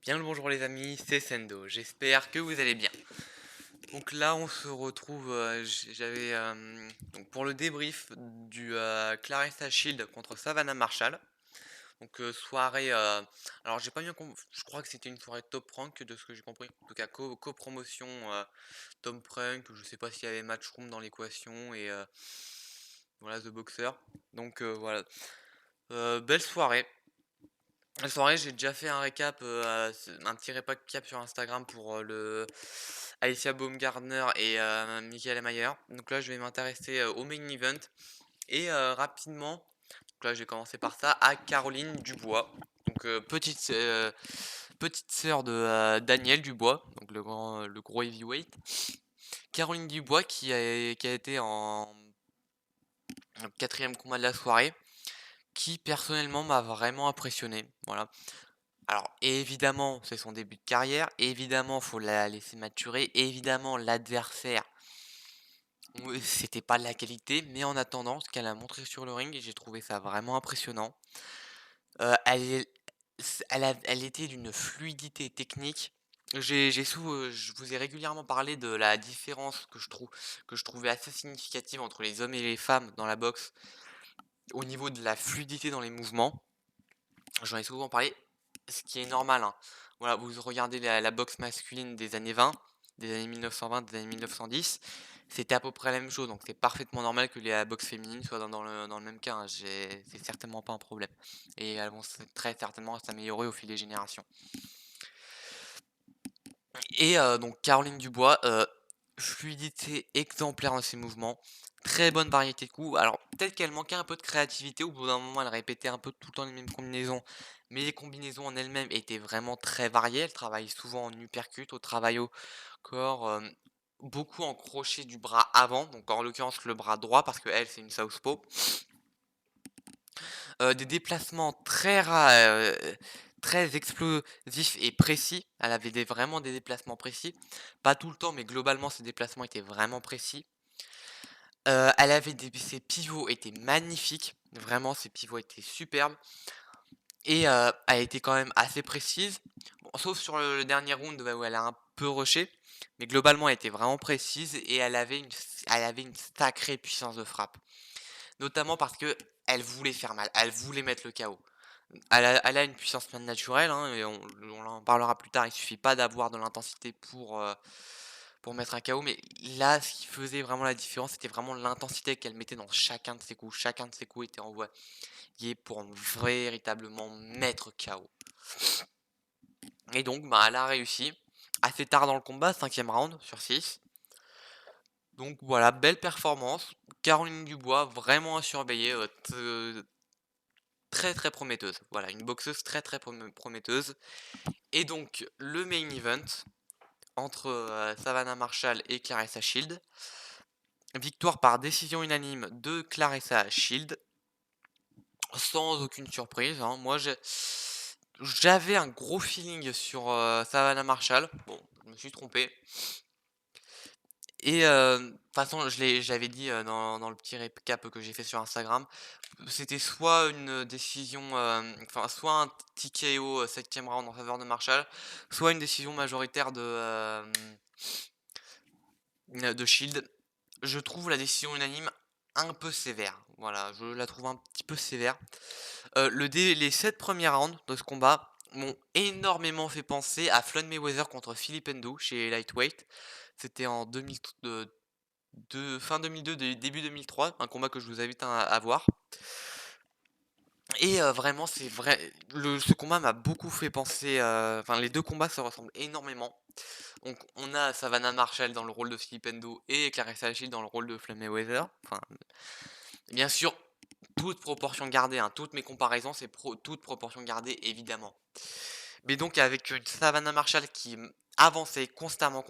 Bien le bonjour les amis, c'est Sendo, j'espère que vous allez bien. Donc là on se retrouve, j'avais donc pour le débrief du Clarissa Shield contre Savannah Marshall. Donc soirée, alors j'ai pas bien je crois que c'était une soirée top rank de ce que j'ai compris. En tout cas co-promotion Tom Prank, je sais pas s'il y avait Matchroom dans l'équation et voilà The Boxer. Donc voilà. Belle soirée. La soirée, j'ai déjà fait un récap, un petit récap sur Instagram pour le Alicia Baumgartner et Michaela Mayer. Donc là, je vais m'intéresser au main event et rapidement, donc là, je vais commencer par ça, à Caroline Dubois. Donc petite sœur de Daniel Dubois, donc le gros heavyweight. Caroline Dubois qui a été en quatrième combat de la soirée, qui personnellement m'a vraiment impressionné. Voilà. Alors évidemment, c'est son début de carrière, évidemment, faut la laisser maturer, évidemment, l'adversaire, oui, c'était pas de la qualité, mais en attendant, ce qu'elle a montré sur le ring, j'ai trouvé ça vraiment impressionnant. Elle est elle était d'une fluidité technique. Je vous ai régulièrement parlé de la différence que je trouvais assez significative entre les hommes et les femmes dans la boxe, au niveau de la fluidité dans les mouvements. J'en ai souvent parlé, ce qui est normal, hein. Voilà, vous regardez la boxe masculine des années 20, des années 1920, des années 1910, c'était à peu près la même chose, donc c'est parfaitement normal que la boxe féminine soit dans le même cas, hein. C'est certainement pas un problème. Et elles vont très certainement s'améliorer au fil des générations. Et donc Caroline Dubois, fluidité exemplaire dans ses mouvements, très bonne variété de coups. Alors peut-être qu'elle manquait un peu de créativité, au bout d'un moment elle répétait un peu tout le temps les mêmes combinaisons, mais les combinaisons en elles-mêmes étaient vraiment très variées. Elle travaille souvent en uppercut, au travail au corps, beaucoup en crochet du bras avant, donc en l'occurrence le bras droit parce que elle c'est une southpaw. Des déplacements très explosifs et précis. Elle avait vraiment des déplacements précis. Pas tout le temps, mais globalement, ses déplacements étaient vraiment précis. Elle avait ses pivots étaient magnifiques. Vraiment, ses pivots étaient superbes. Et elle était quand même assez précise. Bon, sauf sur le dernier round où elle a un peu rushé. Mais globalement, elle était vraiment précise et elle avait une sacrée puissance de frappe. Notamment parce que elle voulait faire mal, elle voulait mettre le KO. Elle a une puissance naturelle, hein, et on en parlera plus tard. Il suffit pas d'avoir de l'intensité pour mettre un KO, mais là, ce qui faisait vraiment la différence, c'était vraiment l'intensité qu'elle mettait dans chacun de ses coups. Chacun de ses coups était envoyé pour véritablement mettre KO. Et donc, bah, elle a réussi assez tard dans le combat, 5e round sur 6. Donc voilà, belle performance. Caroline Dubois, vraiment à surveiller, très très prometteuse. Voilà, une boxeuse très très prometteuse. Et donc, le main event entre Savannah Marshall et Clarissa Shield. Victoire par décision unanime de Clarissa Shield, sans aucune surprise, hein. Moi, j'avais un gros feeling sur Savannah Marshall. Bon, je me suis trompé. Et de toute façon, j'avais dit dans le petit récap que j'ai fait sur Instagram, c'était soit une décision, enfin, soit un TKO 7e round en faveur de Marshall, soit une décision majoritaire de Shield. Je trouve la décision unanime un peu sévère. Voilà, je la trouve un petit peu sévère. Les 7 premiers rounds de ce combat m'ont énormément fait penser à Floyd Mayweather contre Philippe Ndou chez Lightweight. C'était en 2000, fin 2002, début 2003, un combat que je vous invite à voir. Et vraiment, c'est vrai, ce combat m'a beaucoup fait penser, enfin les deux combats se ressemblent énormément. Donc on a Savannah Marshall dans le rôle de Philippe Ndo et Clarissa Shield dans le rôle de Floyd Mayweather. Enfin, bien sûr, toute proportion gardée, hein, toutes mes comparaisons, c'est toute proportion gardée évidemment. Mais donc avec une Savannah Marshall qui avançait constamment,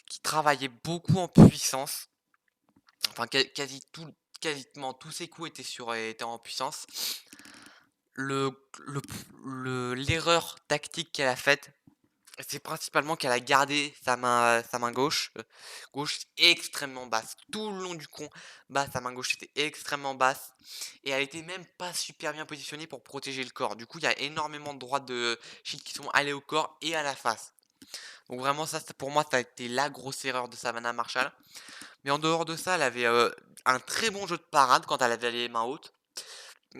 qui travaillait beaucoup en puissance, enfin quasiment tous ses coups étaient en puissance. L'erreur tactique qu'elle a faite, c'est principalement qu'elle a gardé sa main gauche extrêmement basse. Tout le long du combat, sa main gauche était extrêmement basse et elle était même pas super bien positionnée pour protéger le corps. Du coup, il y a énormément de droites de Shield qui sont allées au corps et à la face. Donc vraiment ça, pour moi, ça a été la grosse erreur de Savannah Marshall. Mais en dehors de ça, elle avait, un très bon jeu de parade quand elle avait les mains hautes.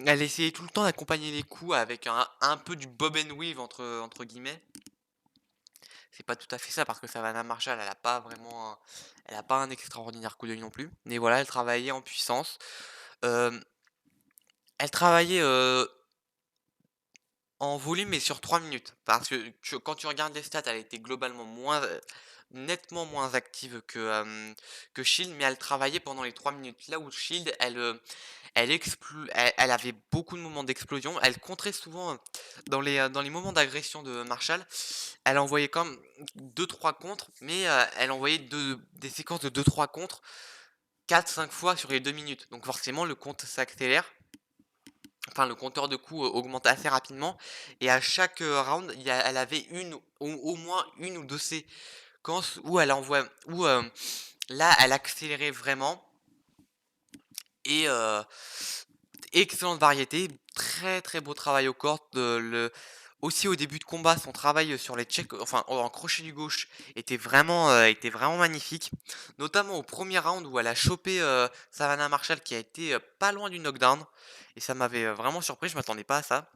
Elle essayait tout le temps d'accompagner les coups avec un peu du bob and weave entre guillemets. C'est pas tout à fait ça parce que Savannah Marshall, elle a pas un extraordinaire coup d'œil non plus. Mais voilà, elle travaillait en puissance. Hem, Elle travaillait, en volume et sur 3 minutes. Parce que quand tu regardes les stats, elle était globalement nettement moins active que Shield, mais elle travaillait pendant les 3 minutes. Là où Shield, elle avait beaucoup de moments d'explosion. Elle contrait souvent, dans les moments d'agression de Marshall. Elle envoyait quand même 2-3 contres, mais elle envoyait des séquences de 2-3 contres 4-5 fois sur les 2 minutes. Donc forcément, le compte s'accélère. Enfin, le compteur de coups augmente assez rapidement. Et à chaque round, elle avait au moins une ou deux séquences où là, elle accélérait vraiment. Et excellente variété, très très beau travail au corps. Aussi au début de combat, son travail sur les checks, enfin en crochet du gauche, était vraiment magnifique. Notamment au premier round où elle a chopé Savannah Marshall qui a été pas loin du knockdown. Et ça m'avait vraiment surpris, je m'attendais pas à ça.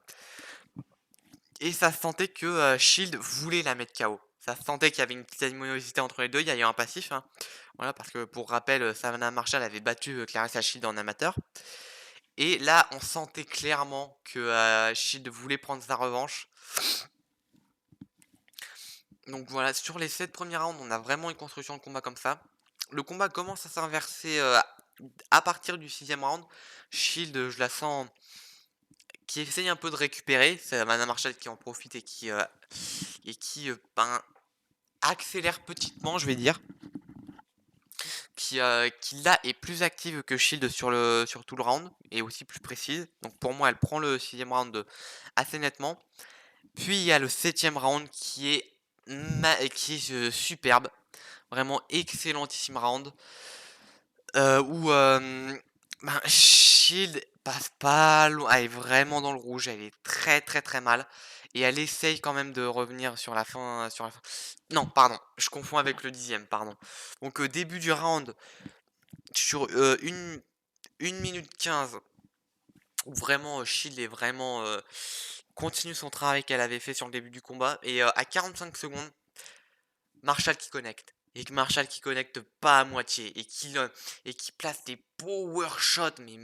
Et ça se sentait que Shield voulait la mettre KO. Ça se sentait qu'il y avait une petite animosité entre les deux, il y a eu un passif, hein. Voilà, parce que pour rappel, Savannah Marshall avait battu Clarissa Shield en amateur. Et là, on sentait clairement que Shield voulait prendre sa revanche. Donc voilà, sur les 7 premiers rounds, on a vraiment une construction de combat comme ça. Le combat commence à s'inverser à partir du 6e round. Shield, je la sens qui essaye un peu de récupérer. C'est Savannah Marshall qui en profite et qui accélère petitement, je vais dire. Qui là est plus active que Shield sur tout le round et aussi plus précise. Donc pour moi, elle prend le 6e round assez nettement. Puis il y a le 7e round qui est superbe, vraiment excellentissime round, où Shield passe pas loin, elle est vraiment dans le rouge, elle est très très très mal, et elle essaye quand même de revenir sur la fin. Non, pardon, je confonds avec le 10e, pardon. Donc début du round, sur 1 minute 15, où vraiment Shield est vraiment continue son travail qu'elle avait fait sur le début du combat. Et à 45 secondes, Marshall qui connecte. Et que Marshall qui connecte pas à moitié. Et qui place des power shots, mais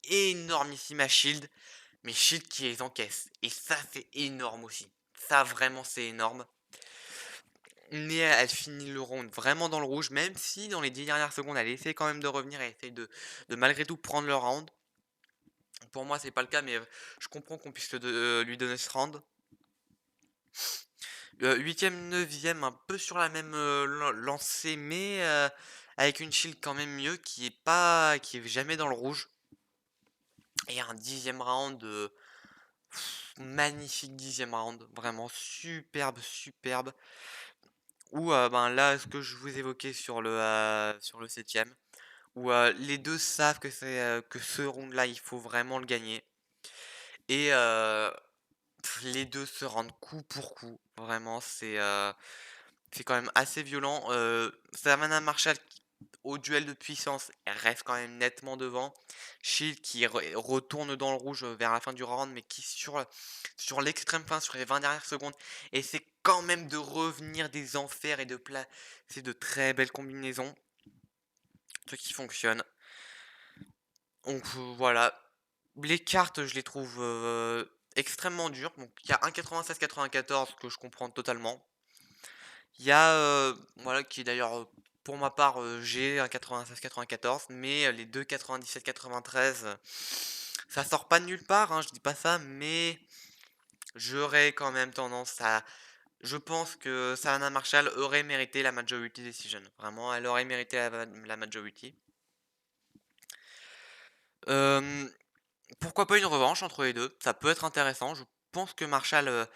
énormissimes à Shield. Mais Shield qui les encaisse. Et ça, c'est énorme aussi. Ça, vraiment, c'est énorme. Mais elle finit le round vraiment dans le rouge, même si dans les 10 dernières secondes, elle essaie quand même de revenir, elle essaie de malgré tout prendre le round. Pour moi, c'est pas le cas, mais je comprends qu'on puisse lui donner ce round. 8e, 9e, un peu sur la même lancée, mais avec une shield quand même mieux, qui est jamais dans le rouge. Et un 10e round, magnifique 10e round, vraiment superbe, superbe. Ou ben là, ce que je vous évoquais sur le 7e, où les deux savent que ce round-là, il faut vraiment le gagner. Et les deux se rendent coup pour coup. Vraiment, c'est quand même assez violent. Savannah Marshall, au duel de puissance, elle reste quand même nettement devant. Shield qui retourne dans le rouge vers la fin du round, mais qui sur l'extrême fin, sur les 20 dernières secondes, essaie quand même de revenir des enfers et de placer de très belles combinaisons. Ce qui fonctionne. Donc voilà. Les cartes, je les trouve extrêmement dures. Donc il y a un 96-94 que je comprends totalement. Il y a, voilà, qui est d'ailleurs, pour ma part, j'ai un 96-94, mais les deux 97-93, ça sort pas de nulle part, hein, je dis pas ça, mais j'aurais quand même tendance à je pense que Savannah Marshall aurait mérité la majority decision. Vraiment, elle aurait mérité la majority. Hem, Pourquoi pas une revanche entre les deux. Ça peut être intéressant. Je pense que Marshall,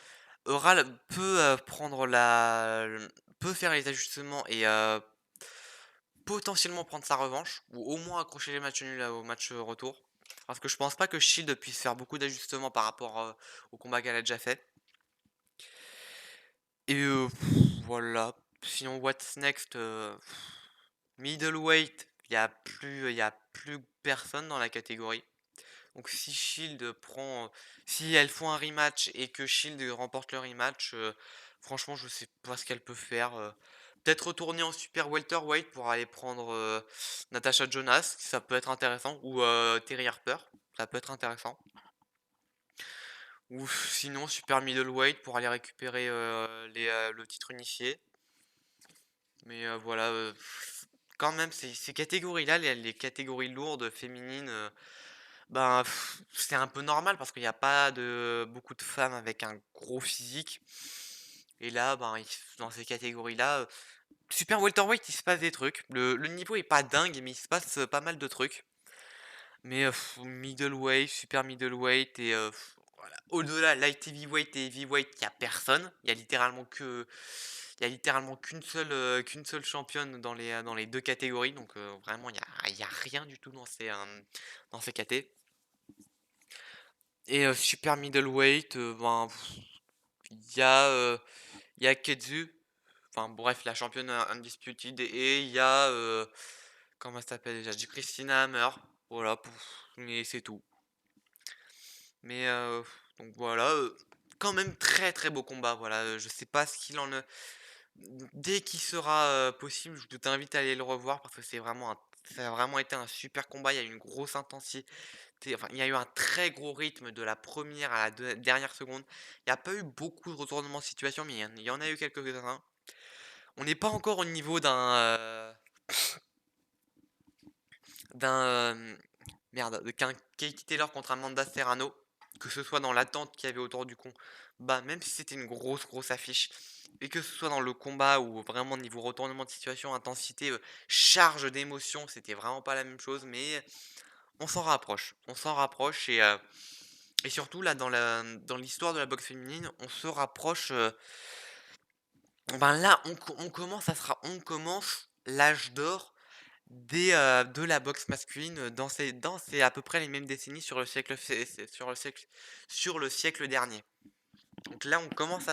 peut prendre la peut faire les ajustements et potentiellement prendre sa revanche ou au moins accrocher les matchs nuls, au match, retour. Parce que je pense pas que Shield puisse faire beaucoup d'ajustements par rapport, au combat qu'elle a déjà fait et voilà. Sinon what's next, middleweight, il y a plus personne dans la catégorie. Donc si Shield prend, si elles font un rematch et que Shield remporte le rematch, franchement je sais pas ce qu'elle peut faire, peut-être retourner en super welterweight pour aller prendre, Natasha Jonas, ça peut être intéressant ou, Terry Harper, ça peut être intéressant. Ou sinon super middleweight pour aller récupérer, le titre unifié. Mais, voilà, quand même ces catégories-là, les catégories lourdes féminines, ben, c'est un peu normal parce qu'il y a pas de beaucoup de femmes avec un gros physique et là, ben, dans ces catégories-là, super welterweight, il se passe des trucs. Le niveau est pas dingue, mais il se passe, pas mal de trucs. Mais, middleweight, super middleweight et voilà. Au-delà, light heavyweight et heavyweight, il y a personne. Il y a littéralement qu'une seule championne dans les 2 catégories, donc vraiment il y a rien du tout dans ces catés. Et super middleweight, ben, il y a, heu, il y a Ketsu, enfin bref, la championne undisputed et il y a, comment elle s'appelle déjà? J'ai Christina Hammer, voilà, mais c'est tout. Mais donc voilà, quand même très, très beau combat, voilà, je sais pas ce qu'il en est dès qu'il sera, possible, je t'invite à aller le revoir parce que ça a vraiment été un super combat, il y a eu une grosse intensité. Enfin, il y a eu un très gros rythme de la première à la dernière seconde. Il y a pas eu beaucoup de retournements de situation, mais il y en a eu quelques-uns. On n'est pas encore au niveau d'un, merde, qu'un Katie Taylor contre Amanda Serrano, que ce soit dans l'attente qu'il y avait autour du combat, même si c'était une grosse, grosse affiche, et que ce soit dans le combat ou vraiment niveau retournement de situation, intensité, charge d'émotion, c'était vraiment pas la même chose, mais on s'en rapproche. On s'en rapproche et surtout là dans l'histoire de la boxe féminine, on se rapproche, ben là on commence l'âge d'or de la boxe masculine, dans c'est à peu près les mêmes décennies sur le siècle fé c'est sur le siècle dernier. Donc là on commence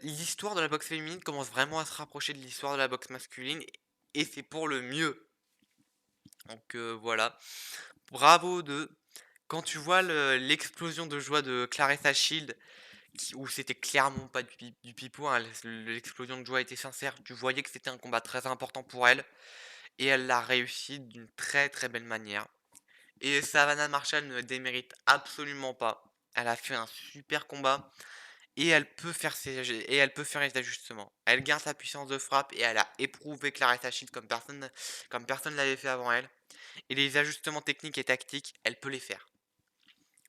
l'histoire de la boxe féminine commence vraiment à se rapprocher de l'histoire de la boxe masculine et c'est pour le mieux. Donc voilà, bravo de quand tu vois l'explosion de joie de Claressa Shield où c'était clairement pas du pipeau, hein, l'explosion de joie était sincère, tu voyais que c'était un combat très important pour elle et elle l'a réussi d'une très, très belle manière et Savannah Marshall ne démérite absolument pas. Elle a fait un super combat et elle peut faire les ajustements. Elle garde sa puissance de frappe et elle a éprouvé Claressa Shield comme personne l'avait fait avant elle et les ajustements techniques et tactiques, elle peut les faire.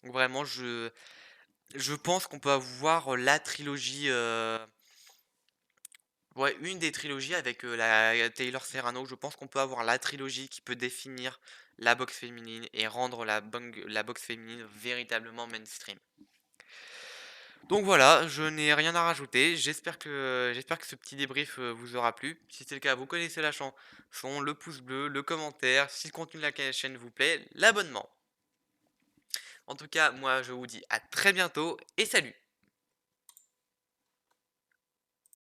Donc vraiment je pense qu'on peut avoir la trilogie, ouais, une des trilogies avec, la Taylor Serrano. Je pense qu'on peut avoir la trilogie qui peut définir la boxe féminine et rendre la boxe féminine véritablement mainstream. Donc voilà, je n'ai rien à rajouter. J'espère que ce petit débrief, vous aura plu. Si c'est le cas, vous connaissez la chanson, le pouce bleu, le commentaire, si le contenu de la chaîne vous plaît, l'abonnement. En tout cas, moi je vous dis à très bientôt et salut!